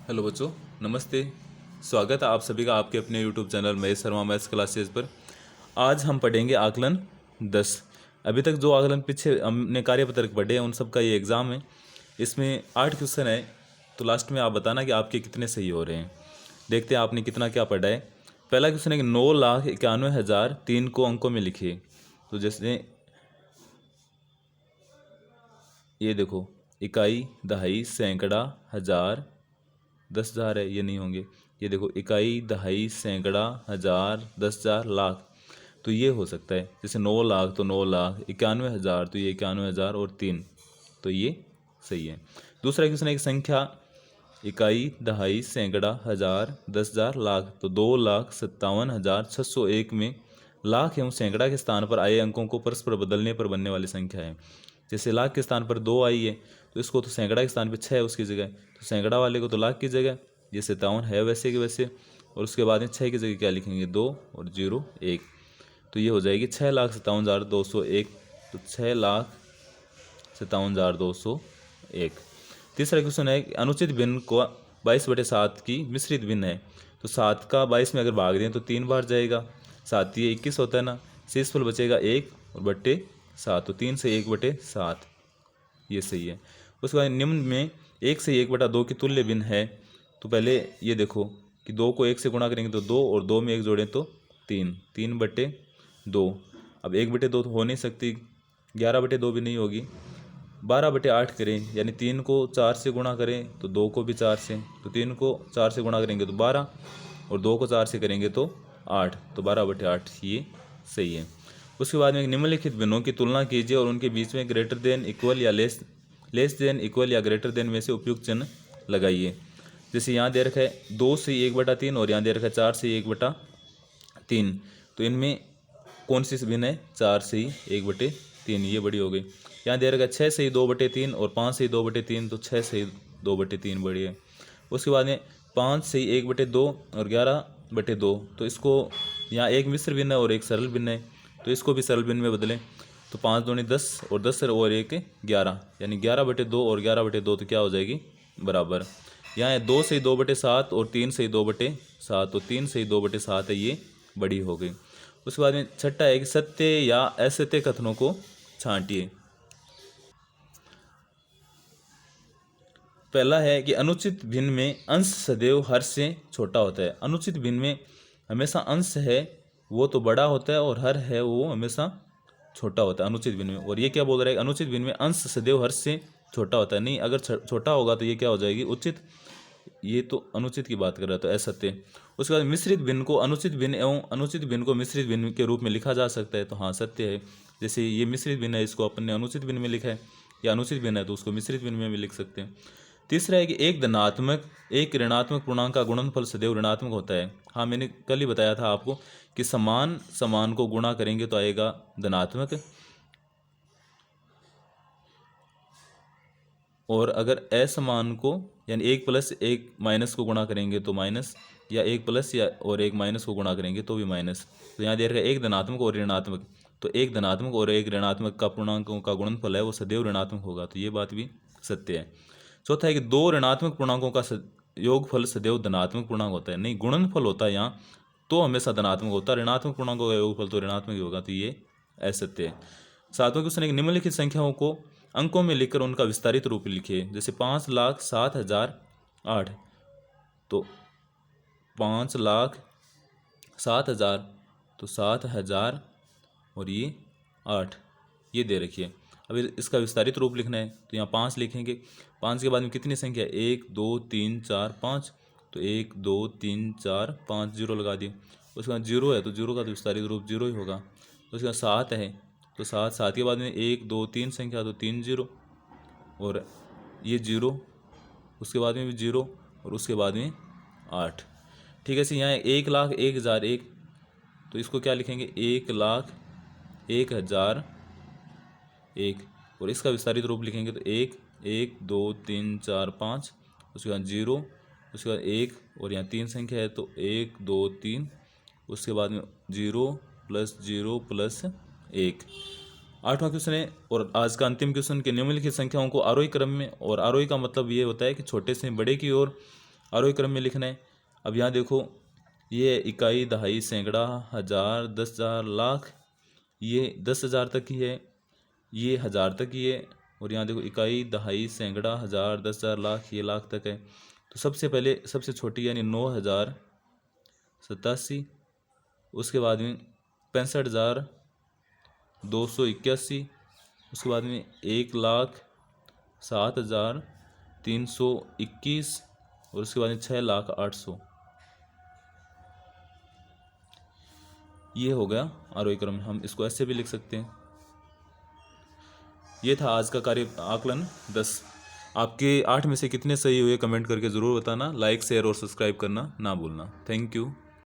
Hello बच्चों, नमस्ते। स्वागत है आप सभी का आपके अपने YouTube channel Mahesh Sharma maths classes पर। आज हम पढ़ेंगे आकलन 10। अभी तक जो आकलन पीछे हमने कार्यपत्रक पढ़े हैं उन सब का ये एग्ज़ाम है। इसमें 8 क्वेश्चन है, तो लास्ट में आप बताना कि आपके कितने सही हो रहे हैं। देखते हैं आपने कितना क्या पढ़ा है। पहला क्वेश्चन है कि 9,91,003 को अंकों में लिखिए। तो जैसे ये देखो, इकाई, दहाई, सैकड़ा, हज़ार, 10,000 है, ये नहीं होंगे। ये देखो, इकाई, दहाई, सैकड़ा, हज़ार, 10,000, लाख, तो ये हो सकता है। जैसे 9 लाख तो 9 लाख, 91,000 तो ये 91,000 और 3, तो ये सही है। दूसरा क्वेश्चन है कि संख्या, इकाई, दहाई, सैकड़ा, हज़ार, 10,000, लाख, तो 2,57,601 में लाख एवं सैकड़ा के स्थान पर आए अंकों को परस्पर बदलने पर बनने वाली संख्या है। जैसे लाख के स्थान पर 2 आई है, तो इसको तो सैकड़ा के स्थान पर 6 है उसकी जगह, तो सैकड़ा वाले को तो लाख की जगह, ये 57 है वैसे के वैसे, और उसके बाद में 6 की जगह क्या लिखेंगे, 2 और 0 1, तो ये हो जाएगी 6,57,201, तो 6,57,201। तीसरा क्वेश्चन है कि अनुचित भिन्न को 22/7 की मिश्रित भिन्न है। तो 7 का 22 में अगर भाग दें तो 3 बार जाएगा, 7 ये 21 होता है ना, शेषफल बचेगा 1 और बट्टे 7, तो 3 से 1/7, ये सही है। उसके बाद निम्न में 1 से 1/2 की तुल्य भिन्न है। तो पहले ये देखो कि 2 को 1 से गुणा करेंगे तो 2, और 2 में 1 जोड़ें तो 3, 3/2। अब 1/2 तो हो नहीं सकती, 11/2 भी नहीं होगी, 12/8 करें, यानी 3 को 4 से गुणा करें तो 2 को भी 4 से, तो 3 को 4 से गुणा करेंगे तो 12, और 2 को 4 से करेंगे तो 8, तो 12/8 ये सही है। उसके बाद में निम्नलिखित भिन्नों की तुलना कीजिए और उनके बीच में ग्रेटर देन, इक्वल या लेस देन, इक्वल या ग्रेटर देन में से उपयुक्त चिन्ह लगाइए। जैसे यहाँ दे रखा है 2 से 1/3 और यहाँ दे रखा है 4 से 1/3, तो इनमें कौन सी भिन्न है, 4 से 1/3, ये बड़ी हो गई। यहाँ दे रखा है 6 से 2/3 और 5 से 2/3, तो 6 से 2/3 बड़ी है। उसके बाद में 5 से 1/2 और 11/2, तो इसको यहाँ एक मिश्र भिन्न है और एक सरल भिन्न है, तो इसको भी सरल भिन्न में बदलें। तो 5 दूनी 10 और 10 और 1 11, यानी 11/2 और 11/2 तो क्या हो जाएगी, बराबर। यहाँ है 2 से 2/7 और 3 से 2/7, तो 3 से 2/7 है, ये बड़ी हो गई। उसके बाद में छठा है कि सत्य या असत्य कथनों को छांटिए। पहला है कि अनुचित भिन्न में अंश सदैव हर से छोटा होता है। अनुचित भिन्न में हमेशा अंश है वो तो बड़ा होता है और हर है वो हमेशा छोटा होता है अनुचित भिन्न में। और ये क्या बोल रहा है, अनुचित भिन्न में अंश सदैव हर से छोटा होता है, नहीं, अगर छोटा होगा तो ये क्या हो जाएगी, उचित, ये तो अनुचित की बात कर रहा है, तो असत्य। उसके बाद मिश्रित भिन्न को अनुचित भिन्न एवं अनुचित भिन्न को मिश्रित भिन्न के रूप में लिखा जा सकता है, तो हाँ सत्य है। जैसे ये मिश्रित भिन्न है, इसको अपन ने अनुचित भिन्न में लिखा है, या अनुचित भिन्न है तो उसको मिश्रित भिन्न में भी लिख सकते हैं। तीसरा है कि एक धनात्मक एक ऋणात्मक पूर्णांक का गुणनफल सदैव ऋणात्मक होता है। हाँ, मैंने कल ही बताया था आपको कि समान समान को गुणा करेंगे तो आएगा धनात्मक, और अगर असमान को यानी 1 प्लस 1 माइनस को गुणा करेंगे तो माइनस, या 1 प्लस या और 1 माइनस को गुणा करेंगे तो भी माइनस। तो यहाँ दे रखा है एक धनात्मक और ऋणात्मक, तो एक धनात्मक और एक ऋणात्मक का पूर्णांकों का गुणनफल है वो सदैव ऋणात्मक होगा, तो ये बात भी सत्य है। चौथा है कि दो ऋणात्मक पूर्णांकों का योगफल सदैव धनात्मक पूर्णांक होता है, नहीं, गुणनफल होता है यहाँ तो हमेशा धनात्मक होता है, ऋणात्मक पूर्णांकों का योगफल तो ऋणात्मक ही होगा, तो ये असत्य है। सातवां क्वेश्चन है कि निम्नलिखित संख्याओं को अंकों में लिखकर उनका विस्तारित रूप लिखिए। जैसे 5,07,008, तो 5,07,000, तो 7,000 और ये 8, ये दे रखी है। अब इसका विस्तारित रूप लिखना है तो यहाँ 5 लिखेंगे। 5 के बाद में कितनी संख्या, 1 2 3 4 5, तो 1 2 3 4 5, 0 लगा दिए। उसके बाद 0 है तो 0 का तो विस्तारित रूप 0 ही होगा। उसके बाद 7 है तो 7 के बाद में 1 2 3 संख्या, तो 3 0, और ये 0, उसके बाद में भी 0, और उसके बाद में 8। ठीक है, इसे यहाँ 1,01,001, तो इसको क्या लिखेंगे, 1,01,001, और इसका विस्तारित रूप लिखेंगे तो 1 1 2 3 4 5, उसके बाद 0, उसके बाद 1, और यहाँ 3 संख्या है तो 1 2 3, उसके बाद में 0 प्लस 0 प्लस 1। आठवां क्वेश्चन है और आज का अंतिम क्वेश्चन, के निम्नलिखित संख्याओं को आरोही क्रम में, और आरोही का मतलब ये होता है कि छोटे से बड़े की ओर आरोही क्रम में लिखना है। अब यहाँ देखो, ये इकाई, दहाई, सैकड़ा, हज़ार, 10,000, लाख, ये 10,000 तक ही है, ये 1000 तक ही है, और यहाँ देखो इकाई, दहाई, सैकड़ा, हज़ार, 10,000, लाख, ये लाख तक है। तो सबसे पहले सबसे छोटी यानी 9,087, उसके बाद में 65,281, उसके बाद में 1,07,321, और उसके बाद में 6,08,000। ये हो गया आरोही क्रम। हम इसको ऐसे भी लिख सकते हैं। ये था आज का कार्य आकलन 10। आपके 8 में से कितने सही हुए कमेंट करके ज़रूर बताना। लाइक, शेयर और सब्सक्राइब करना ना भूलना। Thank you.